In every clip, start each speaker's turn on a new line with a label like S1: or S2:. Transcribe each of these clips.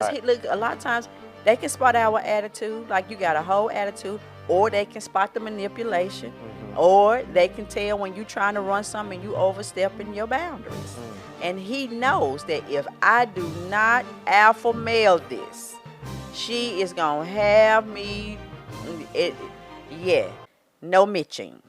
S1: Right. Look, a lot of times they can spot our attitude, like you got a whole attitude, or they can spot the manipulation, or they can tell when you're trying to run something and you overstepping your boundaries. And he knows that if I do not alpha male this, she is gonna have me. It, yeah, no mitching.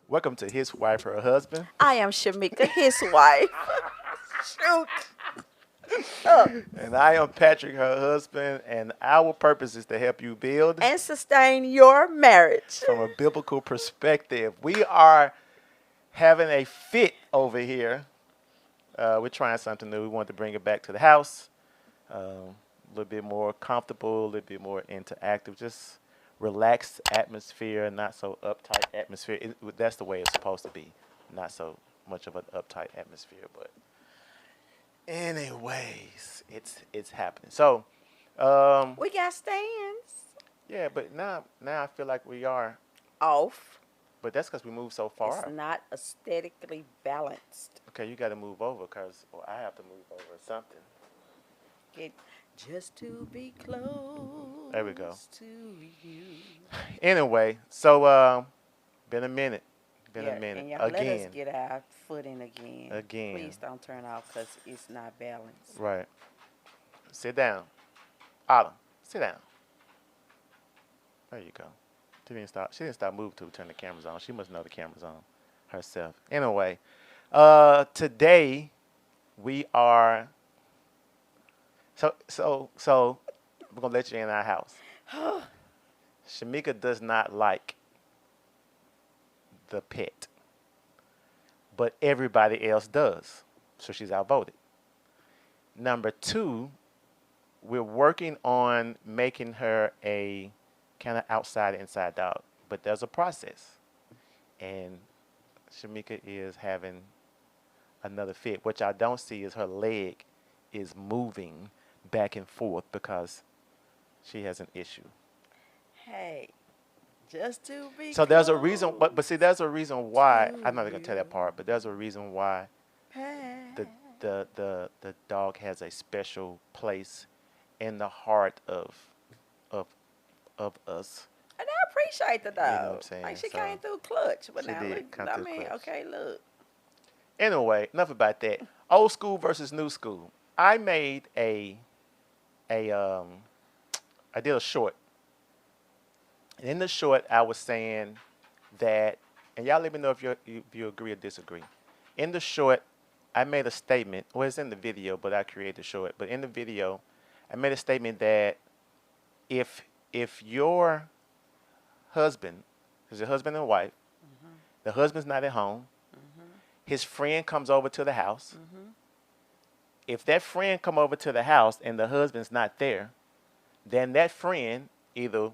S2: Welcome to His Wife, Her Husband.
S1: I am SHEMIKA, his wife. Shoot.
S2: And I am Patrick, her husband, and our purpose is to help you build
S1: And sustain your marriage.
S2: from a biblical perspective. We are having a fit over here. We're trying something new. We want to bring it back to the house. A little bit more comfortable, a little bit more interactive, just relaxed atmosphere, not so uptight atmosphere. That's the way it's supposed to be. Not so much of an uptight atmosphere, but anyways, it's happening. So,
S1: We got stands.
S2: yeah, but now I feel like we are,
S1: Off.
S2: but that's because we moved so far.
S1: It's not aesthetically balanced.
S2: Okay, you got to move over because, or I have to move over or something.
S1: Get just to be close.
S2: There we go.
S1: To you.
S2: Anyway, so been a minute, been
S1: Yeah,
S2: a minute
S1: and y'all let us
S2: again,
S1: get our footing again.
S2: Again.
S1: Please don't turn off because it's not balanced.
S2: right? Sit down, Autumn. Sit down. There you go. She didn't stop. She didn't stop moving to turn the cameras on. She must know the cameras on herself. Anyway, today we are. So we're gonna let you in our house. SHEMIKA does not like the pet, but everybody else does. So she's outvoted. Number two, we're working on making her a kind of outside inside dog, but there's a process. And SHEMIKA is having another fit. What y'all don't see is her leg is moving back and forth because she has an issue.
S1: Hey, just to be
S2: So there's a reason, but
S1: close
S2: see, there's a reason why.
S1: to
S2: I'm not gonna tell that part, but there's a reason why the
S1: Pat.
S2: the dog has a special place in the heart of of us.
S1: And I appreciate the dog.
S2: You know what I'm saying?
S1: Like she
S2: So,
S1: came through clutch, but
S2: she
S1: now
S2: did
S1: look.
S2: come
S1: I
S2: through
S1: mean,
S2: clutch.
S1: okay, look.
S2: Anyway, enough about that. Old school versus new school. I made a I did a short. And in the short, I was saying that, and y'all let me know if you agree or disagree. In the short, I made a statement. Well, it's in the video, but I created the short. But in the video, I made a statement that if your husband, is a husband and wife, the husband's not at home, his friend comes over to the house. If that friend come over to the house and the husband's not there, then that friend either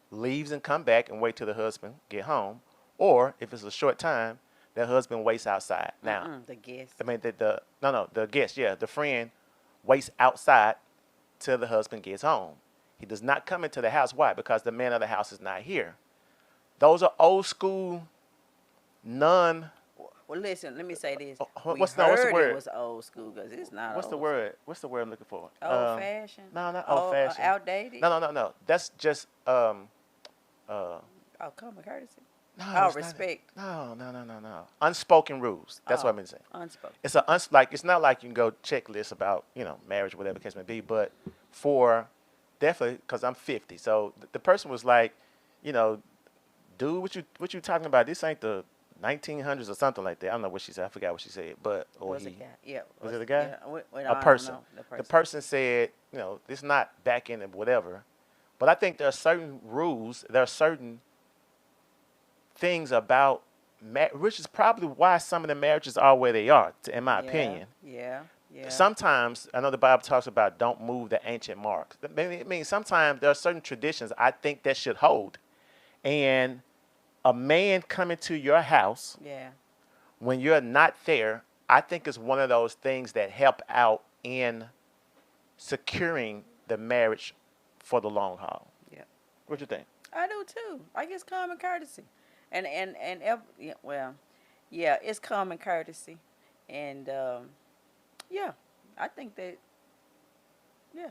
S2: leaves and come back and wait till the husband get home, or if it's a short time, the husband waits outside. Now,
S1: The guest.
S2: I mean the guest, yeah, the friend waits outside till the husband gets home. He does not come into the house. Why? Because the man of the house is not here. Those are old school, non.
S1: Well, listen. Let me say this.
S2: What's
S1: We
S2: the
S1: heard
S2: word?
S1: it was old school because it's not.
S2: What's the
S1: old
S2: word? What's the word I'm looking for?
S1: Old fashioned.
S2: No, not old fashioned.
S1: Outdated.
S2: No. That's just
S1: Oh, common courtesy.
S2: no.
S1: Oh,
S2: it's not-
S1: respect.
S2: No. Unspoken rules. That's what
S1: Oh,
S2: I'm saying.
S1: unspoken.
S2: It's it's not like you can go checklist about marriage, whatever the case may be. But for definitely, because I'm 50, so the person was like, dude, what you talking about? This ain't the 1900s or something like that. I don't know what she said. I forgot what she said, but or
S1: Was
S2: he
S1: a guy. Yeah.
S2: was it a guy?
S1: Yeah. I
S2: A
S1: don't
S2: person.
S1: know, the
S2: The
S1: person.
S2: person said, this not back in and whatever. But I think there are certain rules, there are certain things about which is probably why some of the marriages are where they are, in my opinion.
S1: Yeah. Yeah.
S2: Sometimes I know the Bible talks about don't move the ancient marks. I mean, sometimes there are certain traditions I think that should hold. And a man coming to your house
S1: Yeah.
S2: when you're not there, I think is one of those things that help out in securing the marriage for the long haul.
S1: Yeah.
S2: What you think?
S1: I do too. Like it's common courtesy, yeah, well, yeah, it's common courtesy, and yeah, I think that yeah,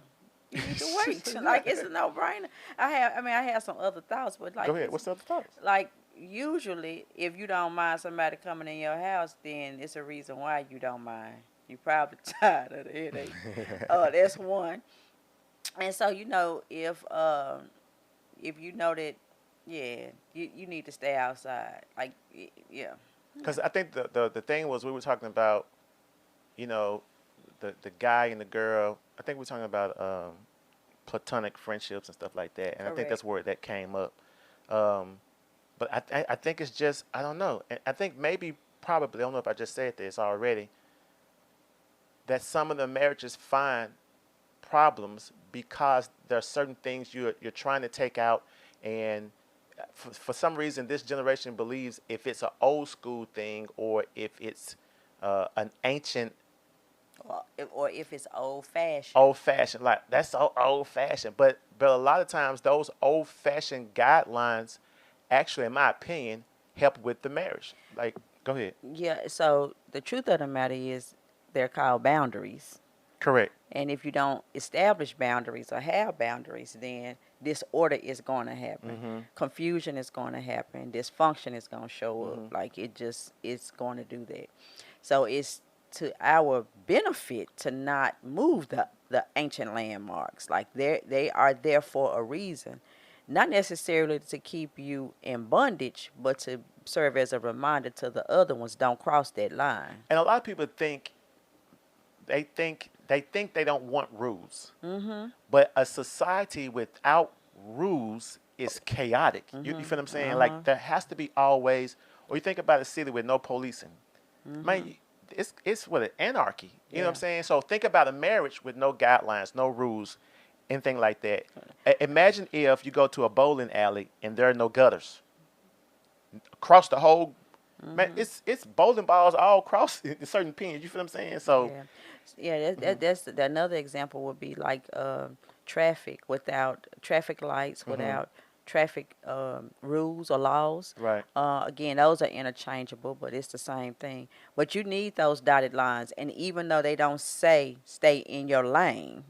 S1: you need to wait. Like it's a no brainer. I have some other thoughts, but like
S2: Go ahead. What's the other thoughts?
S1: like usually, if you don't mind somebody coming in your house, then it's a reason why you don't mind. You probably tired of the headache. That's one. And so if you know that, yeah, you need to stay outside. Like, yeah.
S2: Because I think the thing was we were talking about, you know, the guy and the girl. I think we were talking about platonic friendships and stuff like that. And I think that's where that came up. But I think it's just, I don't know. I think maybe, probably, I don't know if I just said this already, that some of the marriages find problems because there are certain things you're trying to take out, and for some reason this generation believes if it's an old school thing or if it's an ancient
S1: Or if it's old
S2: fashioned, like that's so old fashioned, but a lot of times those old fashioned guidelines actually, in my opinion, help with the marriage. Like, go ahead.
S1: Yeah. So the truth of the matter is, they're called boundaries.
S2: Correct.
S1: And if you don't establish boundaries or have boundaries, then disorder is going to happen.
S2: Mm-hmm.
S1: Confusion is going to happen. Dysfunction is going to show up.
S2: Mm-hmm.
S1: Like it's going to do that. So it's to our benefit to not move the ancient landmarks. Like they are there for a reason. Not necessarily to keep you in bondage, but to serve as a reminder to the other ones, don't cross that line.
S2: And a lot of people think they don't want rules.
S1: Mm-hmm.
S2: But a society without rules is chaotic.
S1: Mm-hmm.
S2: You feel what I'm saying?
S1: Uh-huh.
S2: Like there has to be always, or you think about a city with no policing.
S1: Mm-hmm.
S2: Man, it's what, an anarchy. You know what I'm
S1: Yeah.
S2: saying? So think about a marriage with no guidelines, no rules, anything like that. Imagine if you go to a bowling alley and there are no gutters. Across the whole, man, it's bowling balls all across in certain pins. You feel what I'm saying? So
S1: Yeah, that's another example would be like traffic without traffic lights, without traffic rules or laws.
S2: right.
S1: Again, those are interchangeable, but it's the same thing. But you need those dotted lines, and even though they don't say stay in your lane,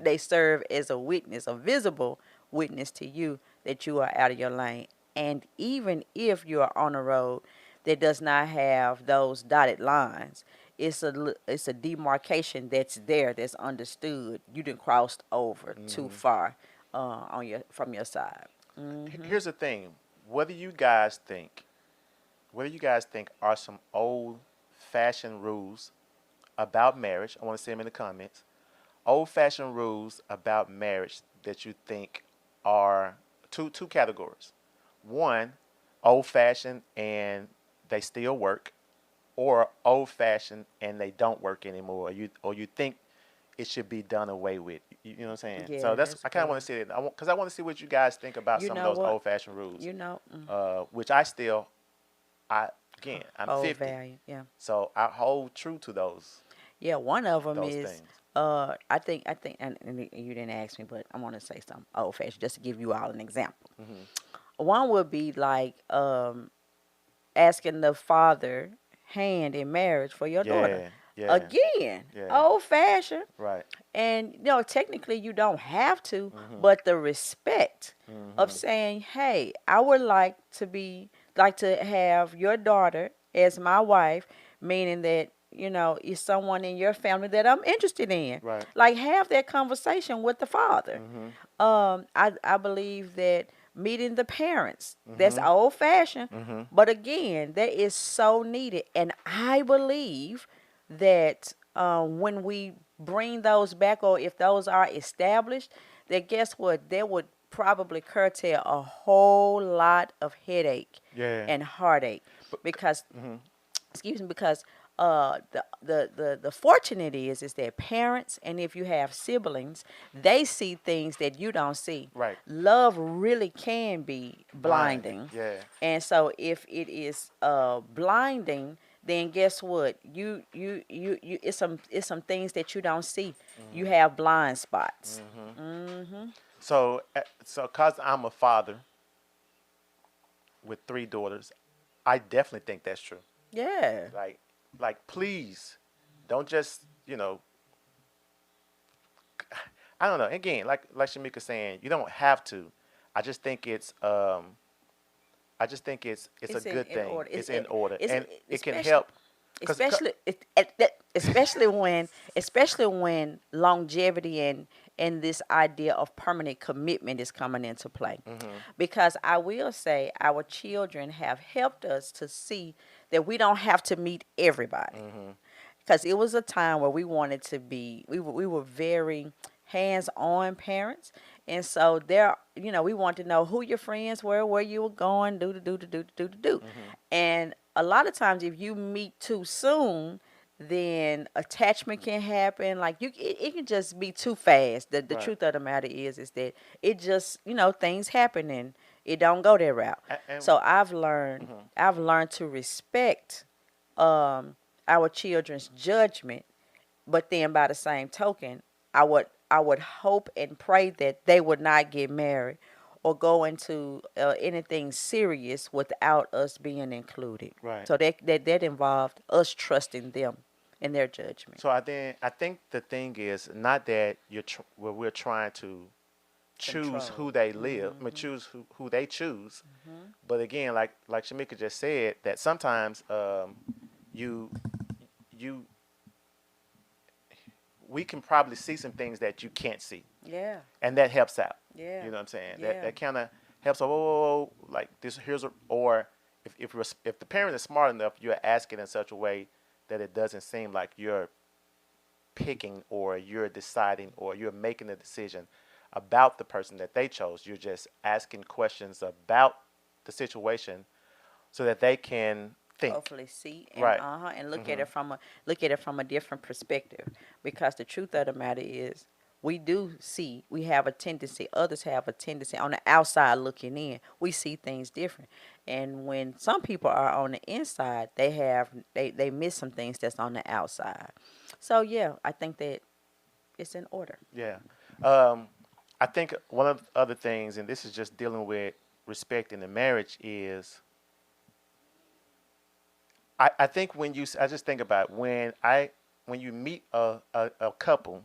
S1: they serve as a witness, a visible witness to you that you are out of your lane. And even if you are on a road that does not have those dotted lines, it's a demarcation that's there, that's understood. You done crossed over too far from your side.
S2: Here's the thing. What do you guys think are some old-fashioned rules about marriage? I want to see them in the comments. Old-fashioned rules about marriage that you think are two categories. One, old-fashioned and they still work, or old-fashioned and they don't work anymore. Or you think it should be done away with. You know what I'm saying?
S1: Yeah,
S2: So
S1: that's
S2: I kind of
S1: good.
S2: want to see it. Because I want to see what you guys think about
S1: You
S2: some of
S1: know
S2: those
S1: what?
S2: old-fashioned rules. Which I'm
S1: Old
S2: 50,
S1: value, yeah.
S2: so I hold true to those
S1: Yeah, one of them is
S2: things.
S1: I think and you didn't ask me, but I want to say something old fashioned just to give you all an example. One would be like asking the father hand in marriage for your daughter.
S2: Yeah,
S1: Again,
S2: yeah.
S1: old fashioned.
S2: right.
S1: And technically you don't have to, but the respect of saying, "Hey, I would like to have your daughter as my wife," meaning that is someone in your family that I'm interested in.
S2: Right.
S1: Like have that conversation with the father. I believe that meeting the parents, that's old fashioned, but again, that is so needed, and I believe that when we bring those back, or if those are established, that guess what? That would probably curtail a whole lot of headache
S2: Yeah.
S1: and heartache because, excuse me, because the fortunate is that parents, and if you have siblings, they see things that you don't see.
S2: Right.
S1: Love really can be blinding.
S2: Yeah.
S1: And so if it is blinding, then guess what? You it's some things that you don't see. You have blind spots. Mhm.
S2: So cause I'm a father with 3 daughters, I definitely think that's true.
S1: Yeah.
S2: Like, please, don't just, I don't know. Again, like Shamika saying, you don't have to. I just think it's a
S1: It's in,
S2: good
S1: in
S2: thing.
S1: order.
S2: It's in order,
S1: It's
S2: and it can
S1: especially
S2: help. Cause,
S1: especially when longevity and this idea of permanent commitment is coming into play.
S2: hmm
S1: Because I will say our children have helped us to see that we don't have to meet everybody.
S2: hmm
S1: Because it was a time where we wanted to be, we were very hands-on parents, and so we wanted to know who your friends were, where you were going, do,
S2: hmm
S1: and a lot of times if you meet too soon, then attachment can happen. Like it can just be too fast. The
S2: right.
S1: truth of the matter is that it just things happen and it don't go that route.
S2: And
S1: So I've learned
S2: mhm.
S1: I've learned to respect um our children's judgment, but then by the same token, I would hope and pray that they would not get married or go into anything serious without us being included.
S2: Right.
S1: So that involved us trusting them in their judgment.
S2: So I think the thing is not that where we're trying to choose who
S1: Control.
S2: they live, I mean, choose who they choose. But again, like Shamika just said, that sometimes you you we can probably see some things that you can't see,
S1: Yeah,
S2: and that helps out.
S1: yeah,
S2: You know what I'm saying? That
S1: yeah,
S2: that kind of helps. Oh, whoa, whoa, like this. Or if the parent is smart enough, you're asking in such a way that it doesn't seem like you're picking or you're deciding or you're making a decision about the person that they chose. You're just asking questions about the situation so that they can think.
S1: hopefully see and
S2: Right.
S1: and
S2: hmm
S1: look at it from a different perspective, because the truth of the matter is we have a tendency, others have a tendency on the outside looking in, we see things different. And when some people are on the inside, they miss some things that's on the outside. So yeah, I think that it's in order.
S2: Yeah. Um, I think one of the other things, and this is just dealing with respect in the marriage, is I think I just think about when you meet a couple,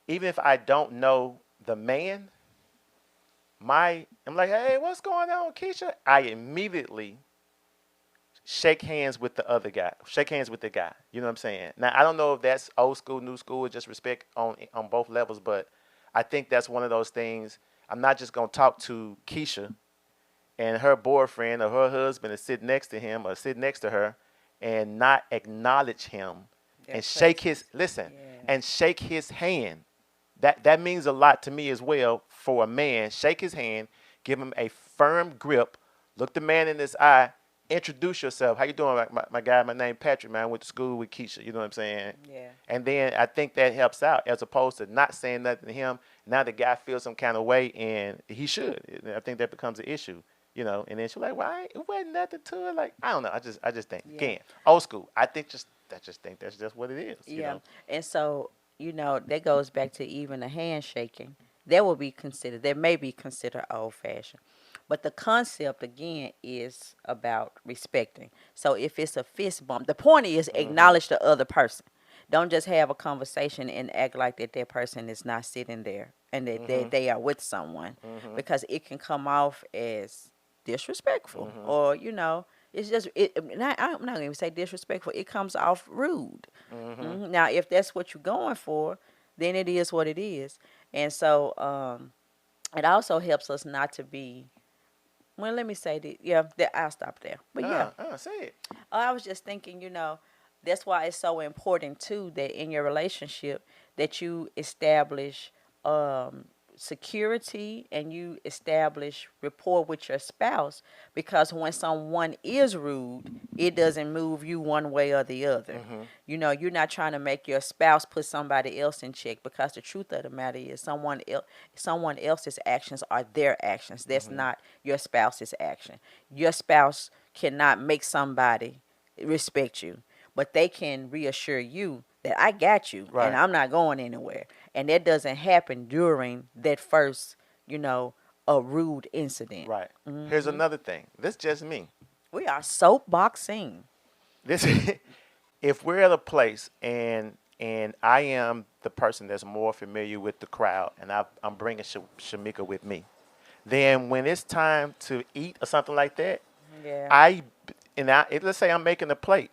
S2: even if I don't know the man, I'm like, hey, what's going on, Keisha? I immediately shake hands with the other guy, shake hands with the guy. You know what I'm saying? Now I don't know if that's old school, new school, or just respect on both levels, but I think that's one of those things. I'm not just gonna talk to Keisha and her boyfriend or her husband is sit next to him or sit next to her and not acknowledge him
S1: Their
S2: and shake his
S1: presence.
S2: listen
S1: Yeah.
S2: and shake his hand. That means a lot to me as well for a man. Shake his hand, give him a firm grip, look the man in his eye, introduce yourself. How you doing, my guy? My name Patrick, man. I went to school with Keisha. You know what I'm saying?
S1: Yeah.
S2: And then I think that helps out as opposed to not saying nothing to him. Now the guy feels some kind of way, and he should. I think that becomes an issue. And then she's like, "Why? It wasn't nothing to it." Like, I don't know. I just think
S1: Yeah.
S2: again, old school. I just think that's just what it is.
S1: Yeah. And so, that goes back to even the handshaking. That may be considered old fashioned. But the concept again is about respecting. So if it's a fist bump, the point is
S2: hmm
S1: acknowledge the other person. Don't just have a conversation and act like that person is not sitting there and that
S2: hmm
S1: they are with someone,
S2: hmm
S1: because it can come off as disrespectful,
S2: hmm
S1: or it's just I'm not going to say disrespectful. It comes off rude.
S2: hmm
S1: Now, if that's what you're going for, then it is what it is. And so it also helps us not to be. Well, let me say that. Yeah, that I'll stop there. But yeah,
S2: Say it.
S1: I was just thinking. That's why it's so important too that in your relationship that you establish um, security and you establish rapport with your spouse, because when someone is rude, it doesn't move you one way or the other.
S2: hmm
S1: You're not trying to make your spouse put somebody else in check, because the truth of the matter is someone else's actions are their actions. That's
S2: hmm
S1: not your spouse's action. Your spouse cannot make somebody respect you, but they can reassure you that I got you
S2: Right.
S1: and I'm not going anywhere. And that doesn't happen during that first, a rude incident.
S2: Right. Here's another thing. This just me.
S1: We are soapboxing.
S2: This if we're at a place and I am the person that's more familiar with the crowd, and I'm bringing Shamika with me, then when it's time to eat or something like that,
S1: Yeah.
S2: let's say I'm making a plate.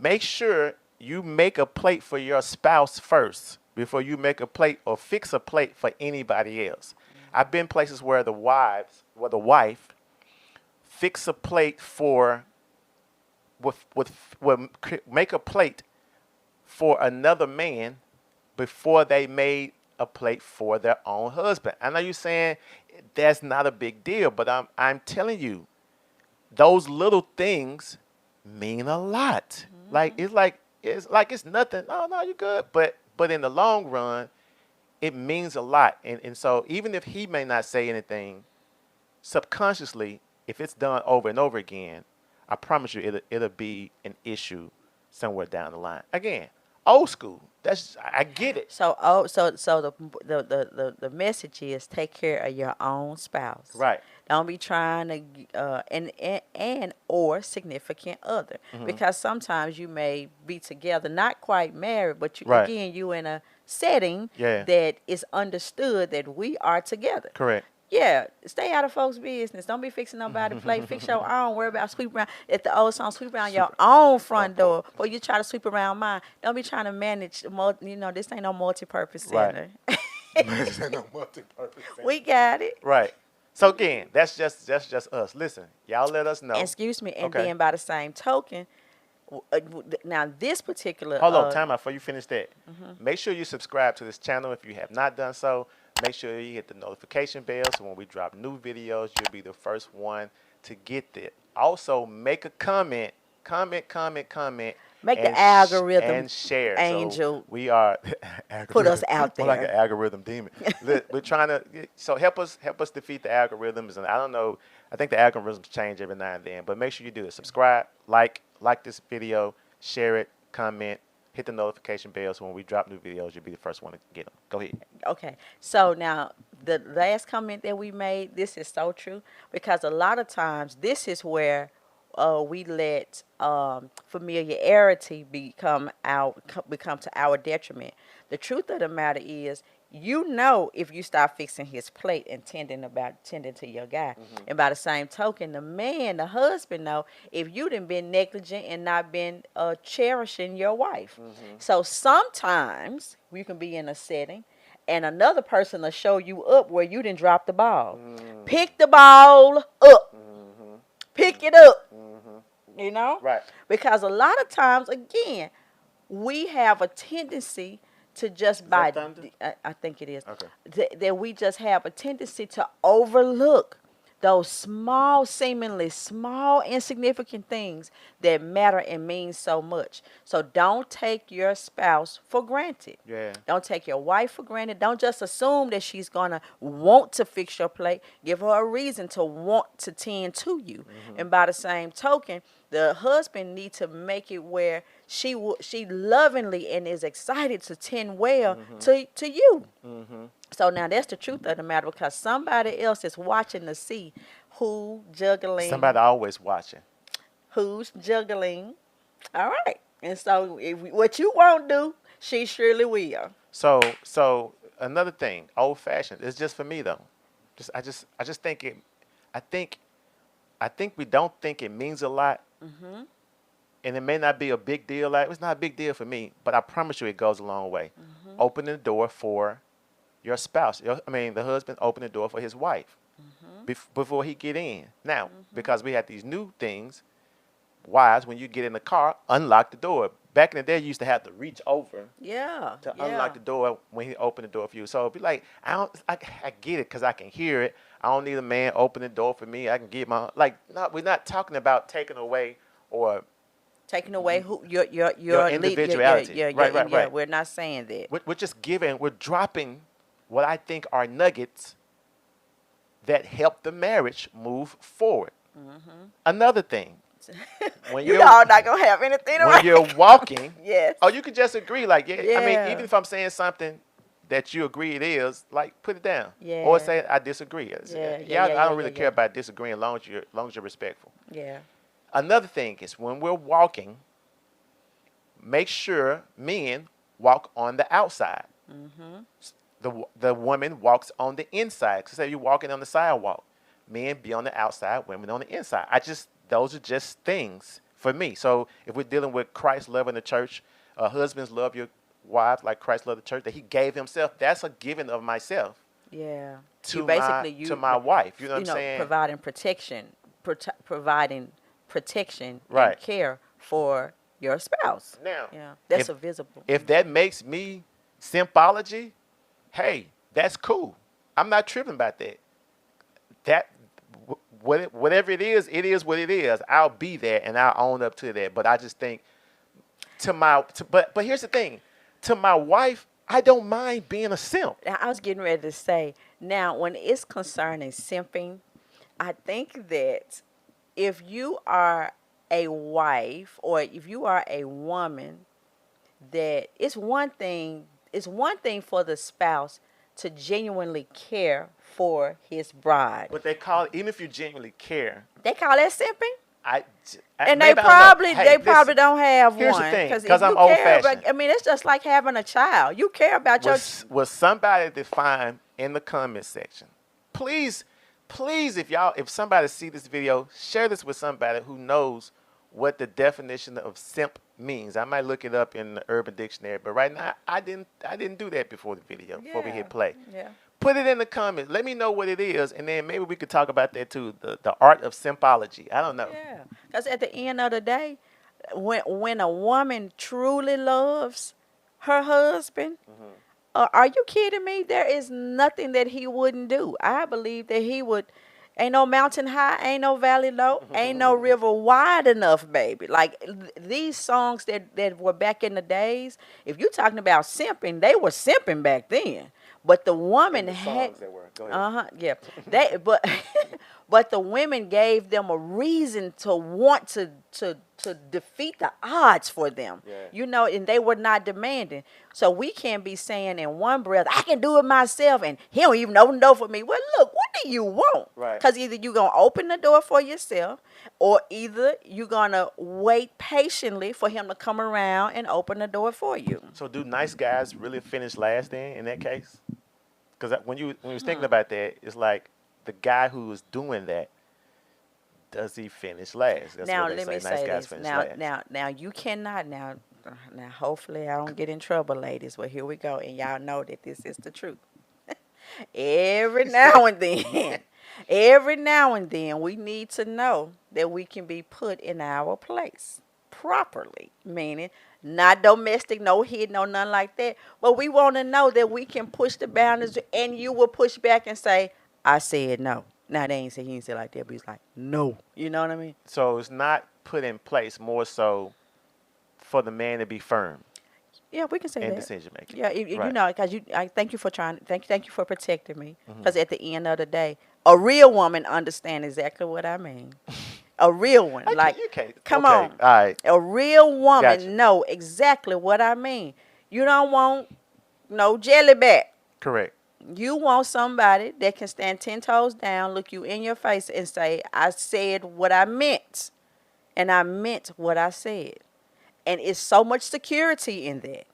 S2: Make sure you make a plate for your spouse first before you make a plate or fix a plate for anybody else. I've been places where the wife fix a plate for make a plate for another man before they made a plate for their own husband. I know you're saying that's not a big deal, but I'm telling you, those little things mean a lot. It's nothing. Oh no, you're good. But in the long run, it means a lot. And so even if he may not say anything, subconsciously, if it's done over and over again, I promise you it'll be an issue somewhere down the line. Again, old school. I get it.
S1: So the message is take care of your own spouse.
S2: Right.
S1: Don't be trying to and or significant other, because sometimes you may be together, not quite married, but
S2: Right.
S1: you in a setting
S2: Yeah.
S1: that is understood that we are together.
S2: Correct.
S1: Yeah, stay out of folks' business. Don't be fixing nobody's plate. Fix your own. Worry about sweep around. If the old song, sweep around your own front door, or you try to sweep around mine. Don't be trying to manage. This ain't no multi-purpose center.
S2: Right. This ain't no multi-purpose center.
S1: We got it.
S2: Right. So again, that's just us. Listen, y'all let us know.
S1: Excuse me, and
S2: Okay.
S1: then by the same token, now this particular.
S2: Hold on, time out before you finish that. Make sure you subscribe to this channel if you have not done so. Make sure you hit the notification bell so when we drop new videos, you'll be the first one to get it. Also, make a comment. Make
S1: the algorithm
S2: and share.
S1: angel
S2: So we are
S1: put us out
S2: More like
S1: there.
S2: an algorithm demon. We're trying to help us defeat the algorithms. And I don't know. I think the algorithms change every now and then. But make sure you do it. Subscribe, like this video, share it, comment. Hit the notification bell so when we drop new videos, you'll be the first one to get them. Go ahead.
S1: Okay, so now the last comment that we made, this is so true, because a lot of times this is where we let familiarity become to our detriment. The truth of the matter is, if you start fixing his plate and tending to your guy, and by the same token, the husband know if you done been negligent and not been cherishing your wife. So sometimes we can be in a setting and another person will show you up where you didn't drop the ball. Pick the ball up. Pick it up.
S2: Right.
S1: Because a lot of times, again, we have a tendency to just I think it is.
S2: Okay.
S1: That we just have a tendency to overlook those seemingly small, insignificant things that matter and mean so much. So don't take your spouse for granted.
S2: Yeah.
S1: Don't take your wife for granted. Don't just assume that she's going to want to fix your plate. Give her a reason to want to tend to you. And by the same token, the husband needs to make it where she lovingly and is excited to tend well to you. So now that's the truth of the matter, because somebody else is watching to see who juggling.
S2: Somebody always watching.
S1: Who's juggling. All right. And so what you won't do, she surely will.
S2: So another thing, old fashioned. It's just for me though. I just think it. I think we don't think it means a lot. And it may not be a big deal. It's not a big deal for me, but I promise you it goes a long way. Open the door for your spouse. The husband open the door for his wife before he get in. Now, because we have these new things, wives, when you get in the car, unlock the door. Back in the day, you used to have to reach over to unlock the door when he opened the door for you. So it'd be like, I get it because I can hear it. I don't need a man open the door for me. I can get my we're not talking about taking away or
S1: taking away your
S2: individuality. Right.
S1: We're not saying that.
S2: We're just we're dropping what I think are nuggets that help the marriage move forward. Another thing, when
S1: You
S2: you're
S1: all not gonna have anything to
S2: when you're
S1: write.
S2: walking,
S1: Yes.
S2: oh, you can just agree. Like, yeah, I mean,
S1: Yeah.
S2: even if I'm saying something that you agree it is, like, put it down.
S1: Yeah.
S2: Or say I disagree. I don't really care about disagreeing as long as you're respectful.
S1: Yeah.
S2: Another thing is when we're walking, make sure men walk on the outside.
S1: Mm-hmm.
S2: The woman walks on the inside. So say you're walking on the sidewalk, men be on the outside, women on the inside. Those are just things for me. So if we're dealing with Christ loving the church, husbands love your wives like Christ loved the church, that he gave himself. That's a giving of myself.
S1: Yeah.
S2: To my wife. You know what I'm saying?
S1: Providing protection,
S2: Right.
S1: and care for your spouse.
S2: Now,
S1: yeah, that's visible.
S2: If that makes me symbology, hey, that's cool. I'm not tripping about that. Whatever it is what it is. I'll be there and I'll own up to that. But I just think but here's the thing. To my wife, I don't mind being a simp.
S1: I was getting ready to say, now when it's concerning simping, I think that if you are a wife or if you are a woman, that it's one thing for the spouse to genuinely care for his bride.
S2: But they call it, even if you genuinely care,
S1: they call that simping. And
S2: they
S1: probably
S2: listen,
S1: don't have
S2: here's
S1: one.
S2: The thing,
S1: Because
S2: I'm old-fashioned.
S1: I mean, it's just like having a child. You care about your.
S2: Was somebody define in the comment section? Please, if somebody see this video, share this with somebody who knows what the definition of simp means. I might look it up in the Urban Dictionary, but right now I didn't do that before the video, before we hit play.
S1: Yeah.
S2: Put it in the comments. Let me know what it is, and then maybe we could talk about that too. The art of symbology. I don't know.
S1: Yeah, because at the end of the day, when a woman truly loves her husband, are you kidding me? There is nothing that he wouldn't do. I believe that he would. Ain't no mountain high, ain't no valley low, ain't no river wide enough, baby. Like these songs that were back in the days, if you're talking about simping, they were simping back then. But the woman had, yeah, but the women gave them a reason to want to defeat the odds for them, and they were not demanding. So we can't be saying in one breath, I can do it myself, and he don't even open the door for me. Well, look, what do you want?
S2: Right.
S1: Because either you're going to open the door for yourself, or either you're going to wait patiently for him to come around and open the door for you.
S2: So do nice guys really finish last then in that case? Because when you was thinking about that, it's like the guy who was doing that, does he finish last? That's
S1: now
S2: what they
S1: let me
S2: nice
S1: say
S2: guys
S1: this.
S2: last.
S1: Now you cannot now. Hopefully I don't get in trouble, ladies. Well, here we go, and y'all know that this is the truth. Every now and then, we need to know that we can be put in our place properly, meaning not domestic, no hidden, no none like that. But we want to know that we can push the boundaries, and you will push back and say, I said no. Now, he ain't say it like that, but he's like, no. You know what I mean?
S2: So it's not put in place, more so for the man to be firm.
S1: Yeah, we can say
S2: in
S1: that.
S2: decision making.
S1: Yeah,
S2: Right.
S1: you know, because I thank you for thank you for protecting me. Because at the end of the day, a real woman understands exactly what I mean. A real one, come on,
S2: all right.
S1: a real woman
S2: Gotcha.
S1: know exactly what I mean. You don't want no jellyback.
S2: Correct.
S1: You want somebody that can stand 10 toes down, look you in your face, and say, I said what I meant, and I meant what I said. And it's so much security in that.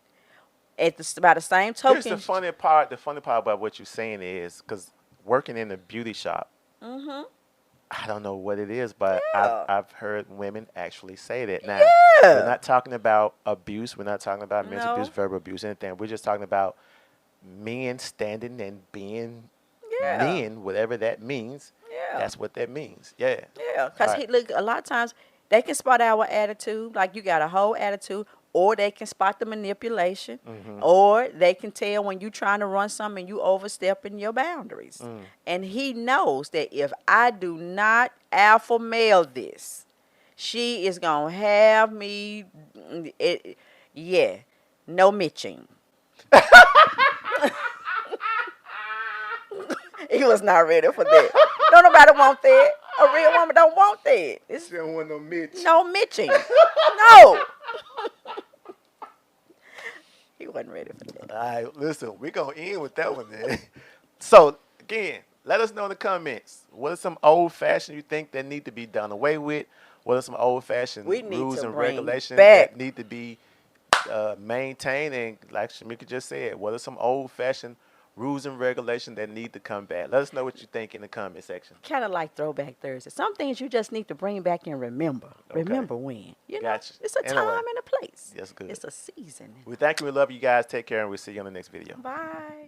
S1: By the same token.
S2: Here's the funny part. The funny part about what you're saying is, because working in a beauty shop, I don't know what it is, but
S1: Yeah.
S2: I've heard women actually say that. Now,
S1: Yeah.
S2: we're not talking about abuse. We're not talking about mental
S1: No.
S2: abuse, verbal abuse, anything. We're just talking about men standing and being
S1: Yeah.
S2: men, whatever that means.
S1: Yeah.
S2: That's what that means. Yeah.
S1: Yeah, because
S2: Right.
S1: look, a lot of times they can spot our attitude, like you got a whole attitude, or they can spot the manipulation, or they can tell when you trying to run something and you overstepping your boundaries. And he knows that if I do not alpha male this, she is going to have me, no mitching. He was not ready for that. Don't nobody want that. A real woman don't want that. It's
S2: She don't want no Mitch.
S1: no Mitching. No. He wasn't ready for that.
S2: All right, listen, we're going to end with that one then. So, again, let us know in the comments. What are some old-fashioned you think that need to be done away with? What are some old-fashioned
S1: We need
S2: rules
S1: to
S2: and
S1: bring
S2: regulations
S1: back-
S2: that need to be maintained? And like SHEMIKA just said, what are some old-fashioned rules and regulations that need to come back? Let us know what you think in the comment section.
S1: Kind of like Throwback Thursday. Some things you just need to bring back and remember.
S2: Okay.
S1: Remember when. You know,
S2: Gotcha.
S1: it's a
S2: Anyway,
S1: time and a place.
S2: that's good.
S1: It's a season.
S2: We thank you. We love you guys. Take care, and we'll see you on the next video.
S1: Bye.